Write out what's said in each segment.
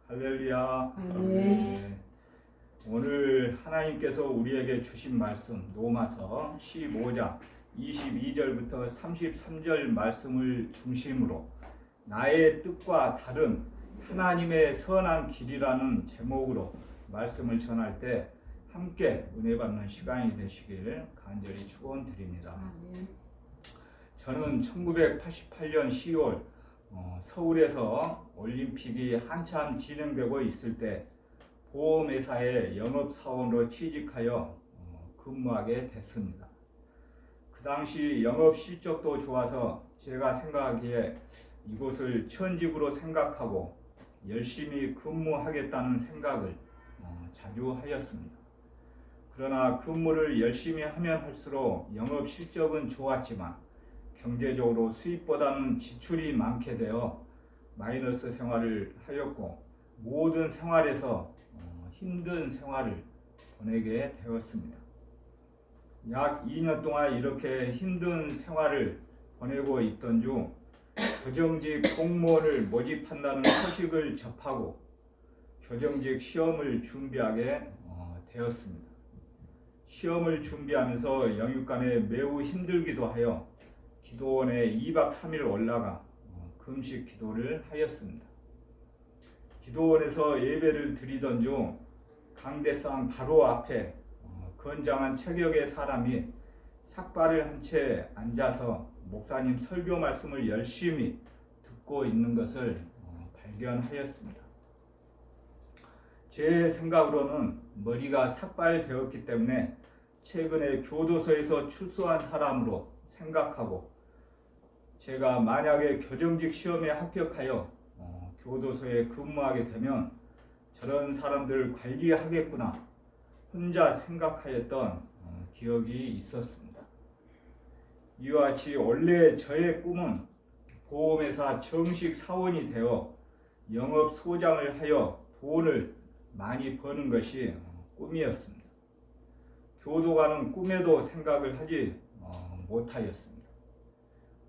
할렐루야. 아멘. 오늘 하나님께서 우리에게 주신 말씀 로마서 15장 22절부터 33절 말씀을 중심으로 나의 뜻과 다른 하나님의 선한 길이라는 제목으로 말씀을 전할 때 함께 은혜 받는 시간이 되시길 간절히 축원드립니다. 아멘. 저는 1988년 10월 서울에서 올림픽이 한참 진행되고 있을 때 보험회사에 영업사원으로 취직하여 근무하게 됐습니다. 그 당시 영업 실적도 좋아서 제가 생각하기에 이곳을 천직으로 생각하고 열심히 근무하겠다는 생각을 자주 하였습니다. 그러나 근무를 열심히 하면 할수록 영업 실적은 좋았지만 경제적으로 수입보다는 지출이 많게 되어 마이너스 생활을 하였고 모든 생활에서 힘든 생활을 보내게 되었습니다. 약 2년 동안 이렇게 힘든 생활을 보내고 있던 중 교정직 공무원을 모집한다는 소식을 접하고 교정직 시험을 준비하게 되었습니다. 시험을 준비하면서 영육간에 매우 힘들기도 하여 기도원에 2박 3일 올라가 금식 기도를 하였습니다. 기도원에서 예배를 드리던 중 강대상 바로 앞에 건장한 체격의 사람이 삭발을 한 채 앉아서 목사님 설교 말씀을 열심히 듣고 있는 것을 발견하였습니다. 제 생각으로는 머리가 삭발되었기 때문에 최근에 교도소에서 출소한 사람으로 생각하고 제가 만약에 교정직 시험에 합격하여 교도소에 근무하게 되면 저런 사람들 관리하겠구나 혼자 생각하였던 기억이 있었습니다. 이와 같이 원래 저의 꿈은 보험회사 정식 사원이 되어 영업소장을 하여 돈을 많이 버는 것이 꿈이었습니다. 교도관은 꿈에도 생각을 하지 못하였습니다.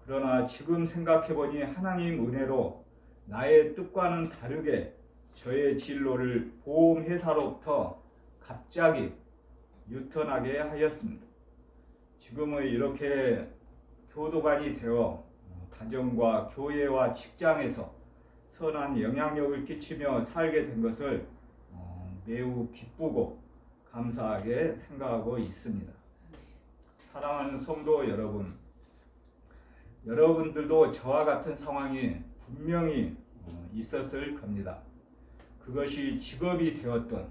그러나 지금 생각해보니 하나님 은혜로 나의 뜻과는 다르게 저의 진로를 보험회사로부터 갑자기 유턴하게 하였습니다. 지금은 이렇게 교도관이 되어 가정과 교회와 직장에서 선한 영향력을 끼치며 살게 된 것을 매우 기쁘고 감사하게 생각하고 있습니다. 사랑하는 성도 여러분, 여러분들도 저와 같은 상황이 분명히 있었을 겁니다. 그것이 직업이 되었든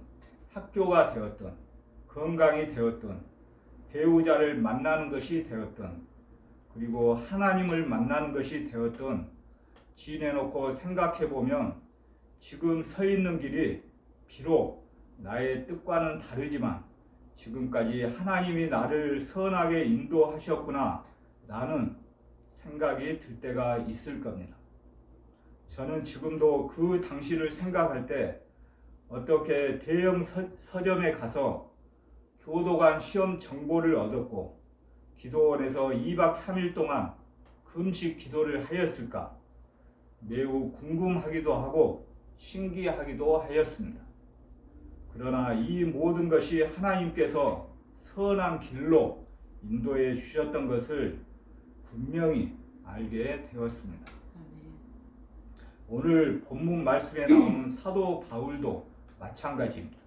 학교가 되었든 건강이 되었든 배우자를 만나는 것이 되었든 그리고 하나님을 만나는 것이 되었든 지내놓고 생각해보면 지금 서 있는 길이 비록 나의 뜻과는 다르지만 지금까지 하나님이 나를 선하게 인도하셨구나 라는 생각이 들 때가 있을 겁니다. 저는 지금도 그 당시를 생각할 때 어떻게 대형 서점에 가서 교도관 시험 정보를 얻었고 기도원에서 2박 3일 동안 금식 기도를 하였을까 매우 궁금하기도 하고 신기하기도 하였습니다. 그러나 이 모든 것이 하나님께서 선한 길로 인도해 주셨던 것을 분명히 알게 되었습니다. 오늘 본문 말씀에 나오는 사도 바울도 마찬가지입니다.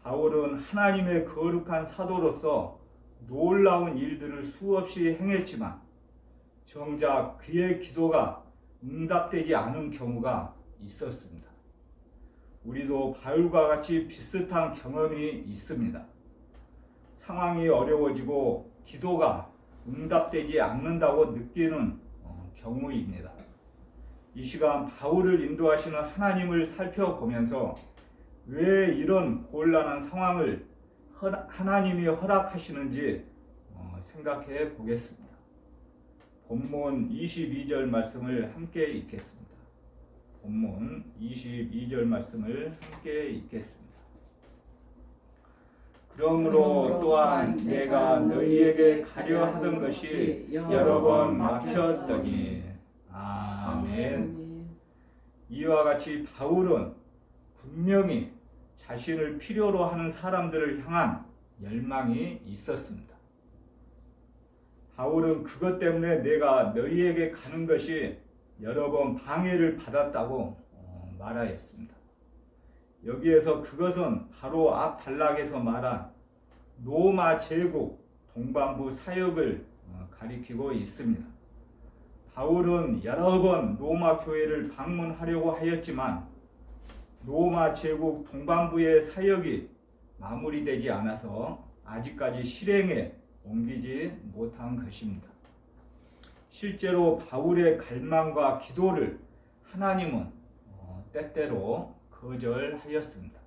바울은 하나님의 거룩한 사도로서 놀라운 일들을 수없이 행했지만 정작 그의 기도가 응답되지 않은 경우가 있었습니다. 우리도 바울과 같이 비슷한 경험이 있습니다. 상황이 어려워지고 기도가 응답되지 않는다고 느끼는 경우입니다. 이 시간 바울을 인도하시는 하나님을 살펴보면서 왜 이런 곤란한 상황을 하나님이 허락하시는지 생각해 보겠습니다. 본문 22절 말씀을 함께 읽겠습니다. 본문 22절 말씀을 함께 읽겠습니다. 그러므로 또한 내가 너희에게 가려 하던 것이 여러 번 막혔더니 아멘. 이와 같이 바울은 분명히 자신을 필요로 하는 사람들을 향한 열망이 있었습니다. 바울은 그것 때문에 내가 너희에게 가는 것이 여러 번 방해를 받았다고 말하였습니다. 여기에서 그것은 바로 앞 단락에서 말한 로마 제국 동반부 사역을 가리키고 있습니다. 바울은 여러 번 로마 교회를 방문하려고 하였지만 로마 제국 동반부의 사역이 마무리되지 않아서 아직까지 실행에 옮기지 못한 것입니다. 실제로 바울의 갈망과 기도를 하나님은 때때로 거절하였습니다.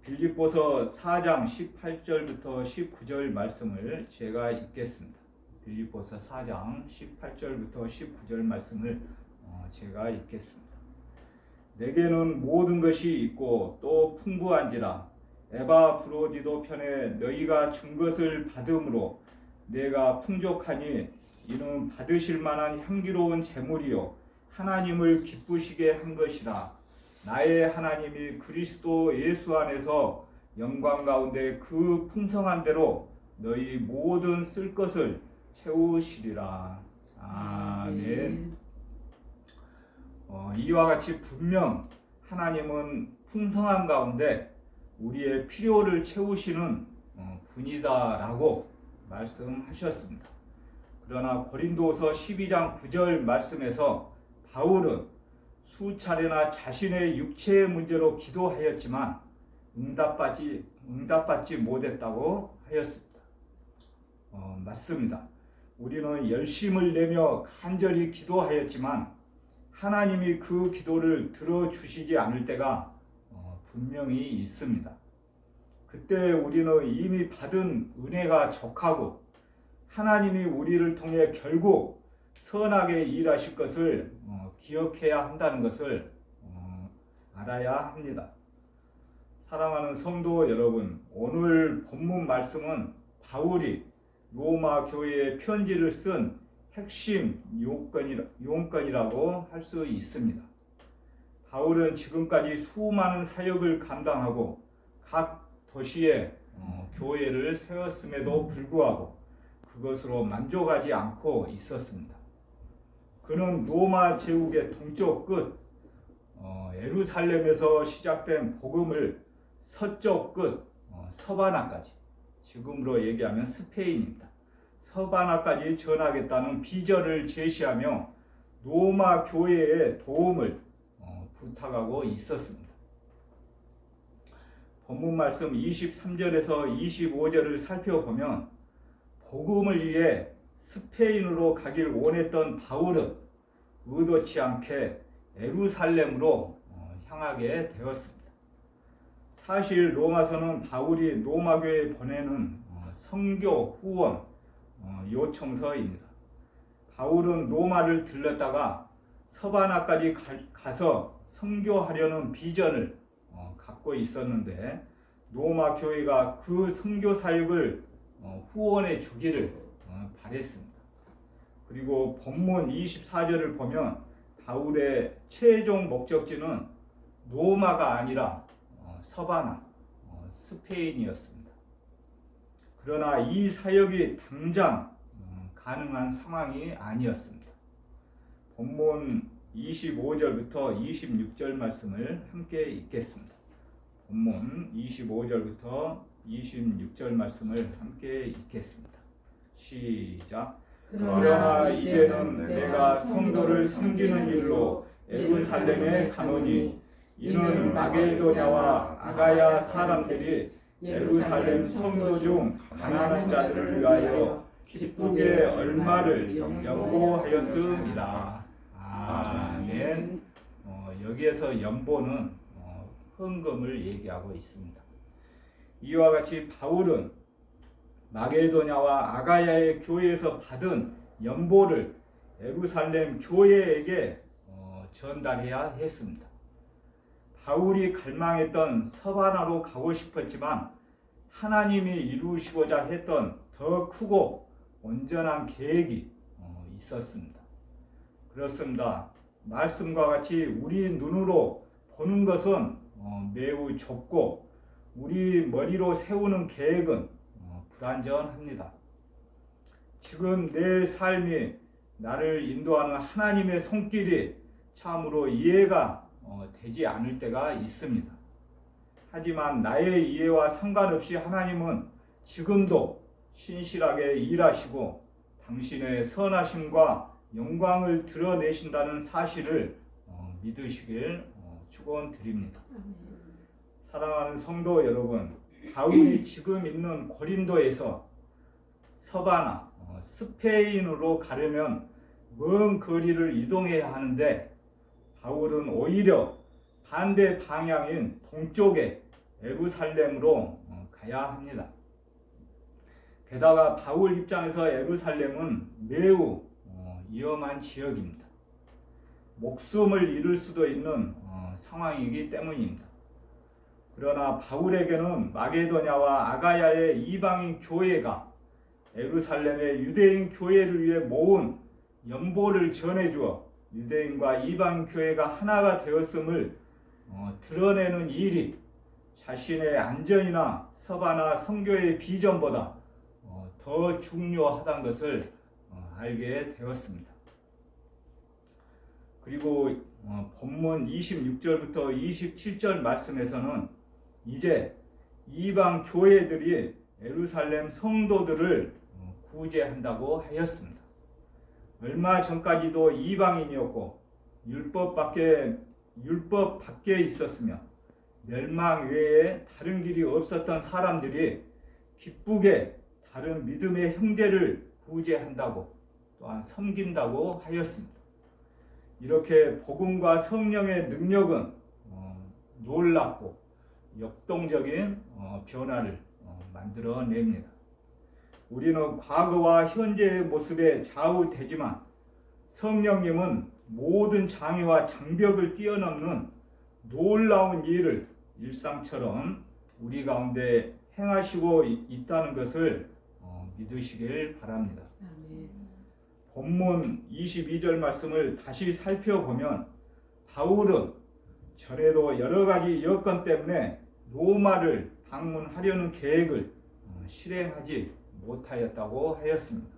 빌립보서 4장 18절부터 19절 말씀을 제가 읽겠습니다. 빌립보서 4장 18절부터 19절 말씀을 제가 읽겠습니다. 내게는 모든 것이 있고 또 풍부한지라 에바브로디도 편에 너희가 준 것을 받음으로 내가 풍족하니 이는 받으실 만한 향기로운 제물이요 하나님을 기쁘시게 한 것이라. 나의 하나님이 그리스도 예수 안에서 영광 가운데 그 풍성한 대로 너희 모든 쓸 것을 채우시리라. 아멘. 이와 같이 분명 하나님은 풍성한 가운데 우리의 필요를 채우시는 분이다라고 말씀하셨습니다. 그러나 고린도서 12장 9절 말씀에서 바울은 수차례나 자신의 육체의 문제로 기도하였지만 응답받지 못했다고 하였습니다. 맞습니다. 우리는 열심을 내며 간절히 기도하였지만 하나님이 그 기도를 들어주시지 않을 때가 분명히 있습니다. 그때 우리는 이미 받은 은혜가 족하고 하나님이 우리를 통해 결국 선하게 일하실 것을 기억해야 한다는 것을 알아야 합니다. 사랑하는 성도 여러분, 오늘 본문 말씀은 바울이 로마 교회에 편지를 쓴 핵심 요건이라고 할 수 있습니다. 바울은 지금까지 수많은 사역을 감당하고 각 도시에 교회를 세웠음에도 불구하고 그것으로 만족하지 않고 있었습니다. 그는 로마 제국의 동쪽 끝 예루살렘에서 시작된 복음을 서쪽 끝 서바나까지, 지금으로 얘기하면 스페인입니다. 서바나까지 전하겠다는 비전을 제시하며 로마 교회의 도움을 부탁하고 있었습니다. 본문 말씀 23절에서 25절을 살펴보면 복음을 위해 스페인으로 가길 원했던 바울은 의도치 않게 예루살렘으로 향하게 되었습니다. 사실 로마서는 바울이 로마 교회에 보내는 선교 후원 요청서입니다. 바울은 로마를 들렀다가 서바나까지 가서 선교하려는 비전을 갖고 있었는데 로마 교회가 그 선교 사역을 후원해 주기를 바랬습니다. 그리고 본문 24절을 보면 바울의 최종 목적지는 로마가 아니라 서바나, 스페인이었습니다. 그러나 이 사역이 당장 가능한 상황이 아니었습니다. 본문 25절부터 26절 말씀을 함께 읽겠습니다. 본문 25절부터 26절 말씀을 함께 읽겠습니다. 시작. 그러나 이제는 내가 성도를 섬기는 일로 예루살렘에 가노니 이는 마게도냐와 아가야 사람들이 예루살렘 성도 중 가난한 자들을 위하여 기쁘게 얼마를 연보하였습니다. 아멘. 여기에서 연보는 헌금을 얘기하고 있습니다. 이와 같이 바울은 마게도냐와 아가야의 교회에서 받은 연보를 예루살렘 교회에게 전달해야 했습니다. 바울이 갈망했던 서바나로 가고 싶었지만 하나님이 이루시고자 했던 더 크고 온전한 계획이 있었습니다. 그렇습니다. 말씀과 같이 우리 눈으로 보는 것은 매우 좁고 우리 머리로 세우는 계획은 불완전합니다. 지금 내 삶이 나를 인도하는 하나님의 손길이 참으로 이해가 되지 않을 때가 있습니다. 하지만 나의 이해와 상관없이 하나님은 지금도 신실하게 일하시고 당신의 선하심과 영광을 드러내신다는 사실을 믿으시길 축원드립니다. 사랑하는 성도 여러분, 바울이 지금 있는 고린도에서 서바나 스페인으로 가려면 먼 거리를 이동해야 하는데 바울은 오히려 반대 방향인 동쪽에 예루살렘으로 가야 합니다. 게다가 바울 입장에서 예루살렘은 매우 위험한 지역입니다. 목숨을 잃을 수도 있는 상황이기 때문입니다. 그러나 바울에게는 마게도냐와 아가야의 이방인 교회가 예루살렘의 유대인 교회를 위해 모은 연보를 전해주어 유대인과 이방인 교회가 하나가 되었음을 드러내는 일이 자신의 안전이나 서바나 선교의 비전보다 더 중요하다는 것을 알게 되었습니다. 그리고 본문 26절부터 27절 말씀에서는 이제 이방 교회들이 예루살렘 성도들을 구제한다고 하였습니다. 얼마 전까지도 이방인이었고 율법 밖에 있었으며 멸망 외에 다른 길이 없었던 사람들이 기쁘게 다른 믿음의 형제를 구제한다고 또한 섬긴다고 하였습니다. 이렇게 복음과 성령의 능력은 놀랍고 역동적인 변화를 만들어냅니다. 우리는 과거와 현재의 모습에 좌우되지만 성령님은 모든 장애와 장벽을 뛰어넘는 놀라운 일을 일상처럼 우리 가운데 행하시고 있다는 것을 믿으시길 바랍니다. 본문 22절 말씀을 다시 살펴보면 바울은 전에도 여러 가지 여건 때문에 로마를 방문하려는 계획을 실행하지 못하였다고 하였습니다.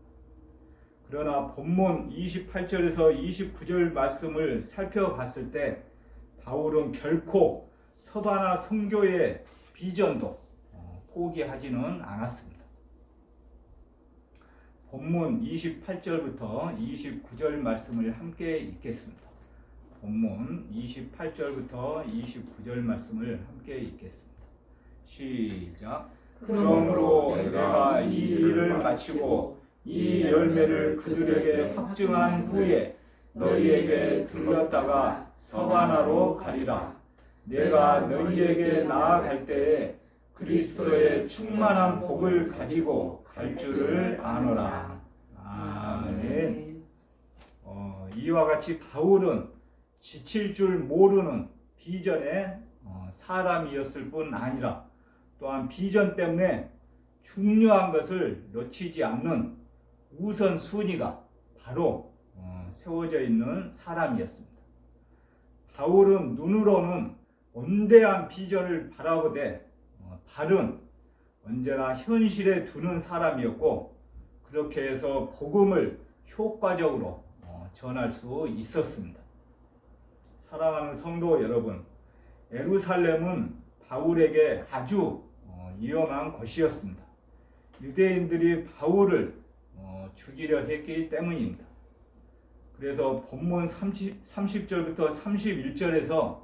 그러나 본문 28절에서 29절 말씀을 살펴봤을 때 바울은 결코 서바나 선교의 비전도 포기하지는 않았습니다. 본문 28절부터 29절 말씀을 함께 읽겠습니다. 본문 28절부터 29절 말씀을 함께 읽겠습니다. 시작. 그러므로 내가 이 일을 마치고 이 열매를 그들에게 확증한 후에 너희에게 들렀다가 서바나로 가리라. 내가 너희에게 나아갈 때에 그리스도의 충만한 복을 가지고 갈 줄을 아노라. 아멘. 이와 같이 바울은 지칠 줄 모르는 비전의 사람이었을 뿐 아니라 또한 비전 때문에 중요한 것을 놓치지 않는 우선순위가 바로 세워져 있는 사람이었습니다. 바울은 눈으로는 원대한 비전을 바라보되 발은 언제나 현실에 두는 사람이었고 그렇게 해서 복음을 효과적으로 전할 수 있었습니다. 사랑하는 성도 여러분, 예루살렘은 바울에게 아주 위험한 곳이었습니다. 유대인들이 바울을 죽이려 했기 때문입니다. 그래서 본문 30절부터 31절에서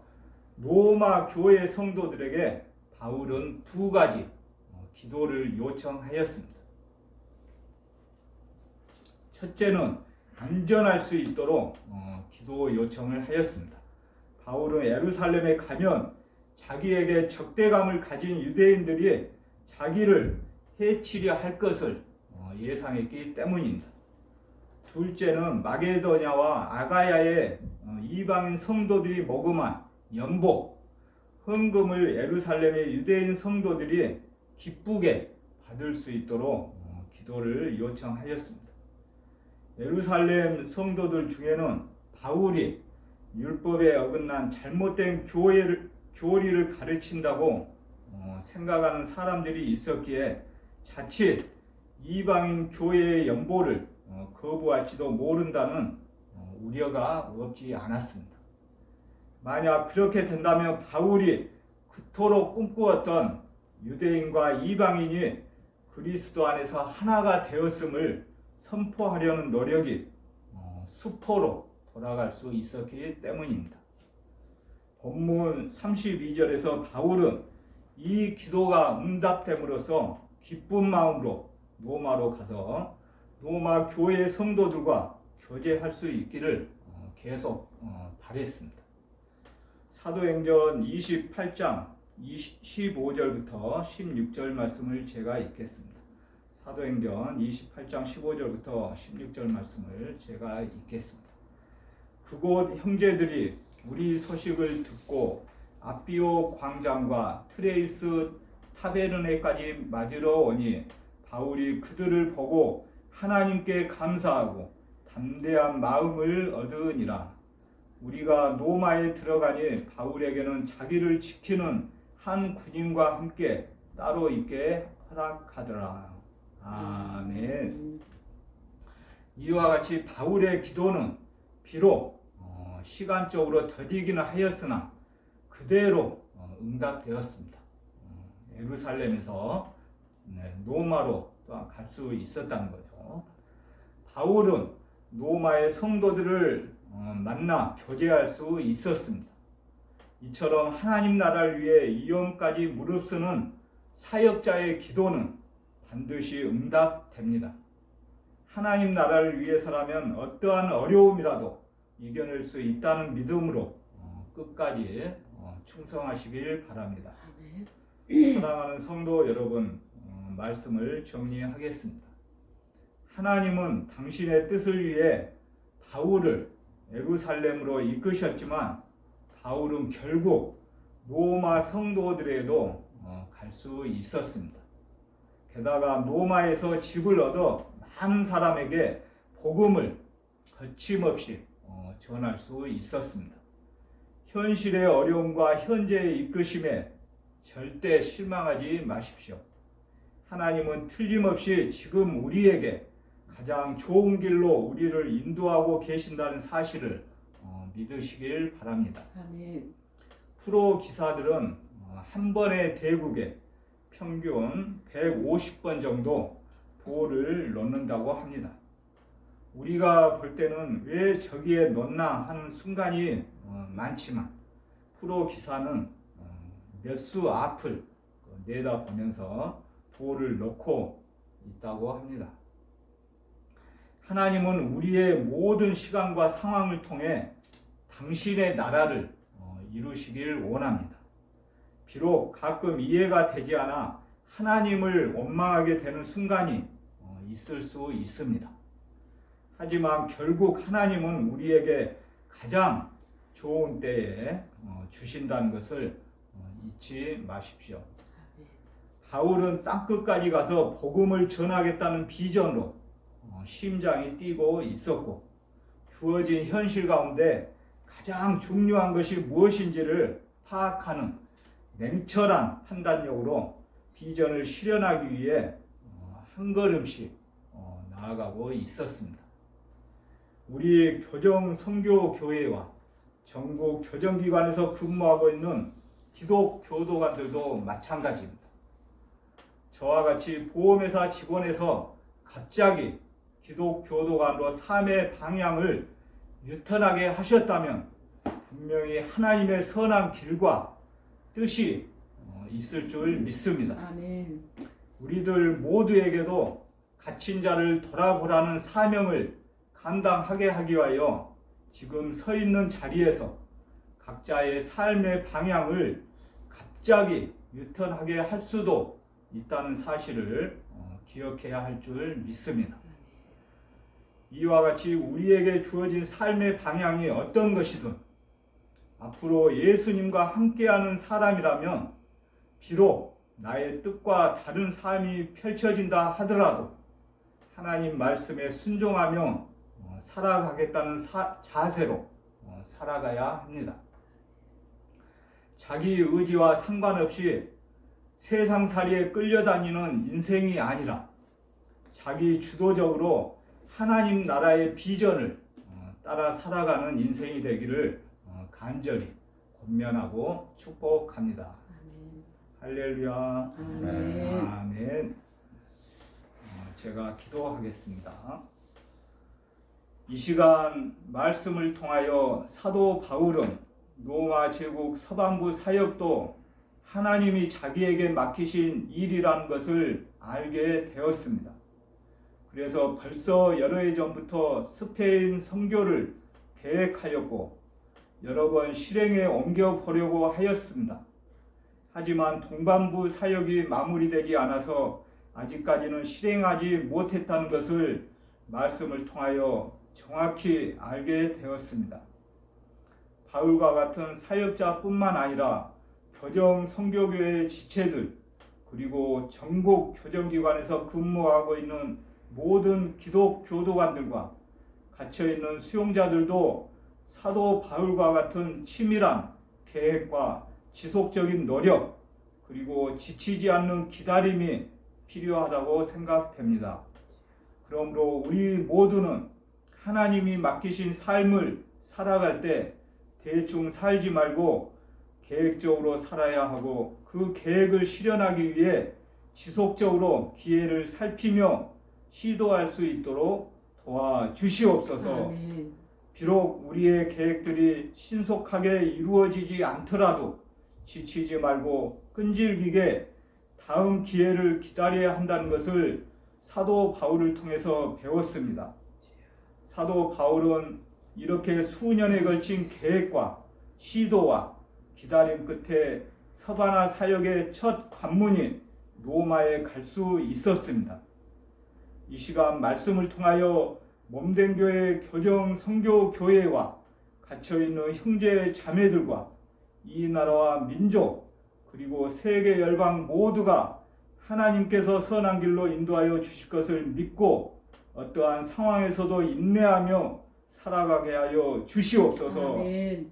로마 교회 성도들에게 바울은 두 가지 기도를 요청하였습니다. 첫째는 안전할 수 있도록 기도 요청을 하였습니다. 바울은 예루살렘에 가면 자기에게 적대감을 가진 유대인들이 자기를 해치려 할 것을 예상했기 때문입니다. 둘째는 마게도냐와 아가야의 이방인 성도들이 모금한 연복, 헌금을 예루살렘의 유대인 성도들이 기쁘게 받을 수 있도록 기도를 요청하였습니다. 예루살렘 성도들 중에는 바울이 율법에 어긋난 잘못된 교리를 가르친다고 생각하는 사람들이 있었기에 자칫 이방인 교회의 연보를 거부할지도 모른다는 우려가 없지 않았습니다. 만약 그렇게 된다면 바울이 그토록 꿈꾸었던 유대인과 이방인이 그리스도 안에서 하나가 되었음을 선포하려는 노력이 수포로 돌아갈 수 있었기 때문입니다. 본문 32절에서 바울은 이 기도가 응답됨으로써 기쁜 마음으로 로마로 가서 로마 교회 성도들과 교제할 수 있기를 계속 바랬습니다. 사도행전 28장 15절부터 16절 말씀을 제가 읽겠습니다. 사도행전 28장 15절부터 16절 말씀을 제가 읽겠습니다. 그곳 형제들이 우리 소식을 듣고 아비오 광장과 트레이스 타베르네까지 맞으러 오니 바울이 그들을 보고 하나님께 감사하고 담대한 마음을 얻으니라. 우리가 노마에 들어가니 바울에게는 자기를 지키는 한 군인과 함께 따로 있게 허락하더라. 아멘. 이와 같이 바울의 기도는 비록 시간적으로 더디기는 하였으나 그대로 응답되었습니다. 예루살렘에서 로마로 또한 갈 수 있었다는 거죠. 바울은 로마의 성도들을 만나 교제할 수 있었습니다. 이처럼 하나님 나라를 위해 위험까지 무릅쓰는 사역자의 기도는 반드시 응답됩니다. 하나님 나라를 위해서라면 어떠한 어려움이라도 이겨낼 수 있다는 믿음으로 끝까지 충성하시길 바랍니다. 사랑하는 성도 여러분, 말씀을 정리하겠습니다. 하나님은 당신의 뜻을 위해 바울을 예루살렘으로 이끄셨지만 바울은 결국 로마 성도들에도 갈 수 있었습니다. 게다가 로마에서 집을 얻어 많은 사람에게 복음을 거침없이 전할 수 있었습니다. 현실의 어려움과 현재의 이끄심에 절대 실망하지 마십시오. 하나님은 틀림없이 지금 우리에게 가장 좋은 길로 우리를 인도하고 계신다는 사실을 믿으시길 바랍니다. 아멘. 프로 기사들은 한 번의 대국에 평균 150번 정도 볼을 넣는다고 합니다. 우리가 볼 때는 왜 저기에 넣나 하는 순간이 많지만 프로 기사는 몇 수 앞을 내다보면서 볼을 넣고 있다고 합니다. 하나님은 우리의 모든 시간과 상황을 통해 당신의 나라를 이루시길 원합니다. 비록 가끔 이해가 되지 않아 하나님을 원망하게 되는 순간이 있을 수 있습니다. 하지만 결국 하나님은 우리에게 가장 좋은 때에 주신다는 것을 잊지 마십시오. 바울은 땅끝까지 가서 복음을 전하겠다는 비전으로 심장이 뛰고 있었고 주어진 현실 가운데 가장 중요한 것이 무엇인지를 파악하는 냉철한 판단력으로 비전을 실현하기 위해 한 걸음씩 나아가고 있었습니다. 우리 교정 선교교회와 전국 교정기관에서 근무하고 있는 기독 교도관들도 마찬가지입니다. 저와 같이 보험회사 직원에서 갑자기 기독 교도관으로 삶의 방향을 유턴하게 하셨다면 분명히 하나님의 선한 길과 뜻이 있을 줄 믿습니다. 아멘. 우리들 모두에게도 갇힌 자를 돌아보라는 사명을 감당하게 하기 위하여 지금 서 있는 자리에서 각자의 삶의 방향을 갑자기 유턴하게 할 수도 있다는 사실을 기억해야 할 줄 믿습니다. 이와 같이 우리에게 주어진 삶의 방향이 어떤 것이든 앞으로 예수님과 함께하는 사람이라면 비록 나의 뜻과 다른 삶이 펼쳐진다 하더라도 하나님 말씀에 순종하며 살아가겠다는 자세로 살아가야 합니다. 자기 의지와 상관없이 세상살이에 끌려다니는 인생이 아니라 자기 주도적으로 하나님 나라의 비전을 따라 살아가는 인생이 되기를 간절히 권면하고 축복합니다. 할렐루야. 아멘. 아멘. 제가 기도하겠습니다. 이 시간 말씀을 통하여 사도 바울은 로마 제국 서반부 사역도 하나님이 자기에게 맡기신 일이라는 것을 알게 되었습니다. 그래서 벌써 여러 해 전부터 스페인 선교를 계획하였고 여러 번 실행에 옮겨보려고 하였습니다. 하지만 동반부 사역이 마무리되지 않아서 아직까지는 실행하지 못했다는 것을 말씀을 통하여 정확히 알게 되었습니다. 바울과 같은 사역자뿐만 아니라 교정 선교교회 지체들 그리고 전국 교정기관에서 근무하고 있는 모든 기독 교도관들과 갇혀있는 수용자들도 사도 바울과 같은 치밀한 계획과 지속적인 노력 그리고 지치지 않는 기다림이 필요하다고 생각됩니다. 그러므로 우리 모두는 하나님이 맡기신 삶을 살아갈 때 대충 살지 말고 계획적으로 살아야 하고 그 계획을 실현하기 위해 지속적으로 기회를 살피며 시도할 수 있도록 도와주시옵소서. 아멘. 비록 우리의 계획들이 신속하게 이루어지지 않더라도 지치지 말고 끈질기게 다음 기회를 기다려야 한다는 것을 사도 바울을 통해서 배웠습니다. 사도 바울은 이렇게 수년에 걸친 계획과 시도와 기다림 끝에 서바나 사역의 첫 관문인 로마에 갈 수 있었습니다. 이 시간 말씀을 통하여 몸된 교회 교정 선교 교회와 갇혀있는 형제 자매들과 이 나라와 민족 그리고 세계 열방 모두가 하나님께서 선한 길로 인도하여 주실 것을 믿고 어떠한 상황에서도 인내하며 살아가게 하여 주시옵소서. 아멘.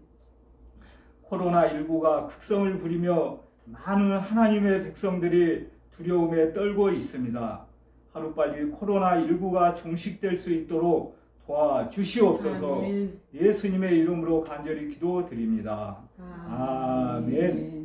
코로나19가 극성을 부리며 많은 하나님의 백성들이 두려움에 떨고 있습니다. 하루빨리 코로나19가 종식될 수 있도록 도와주시옵소서. 아멘. 예수님의 이름으로 간절히 기도드립니다. 아멘.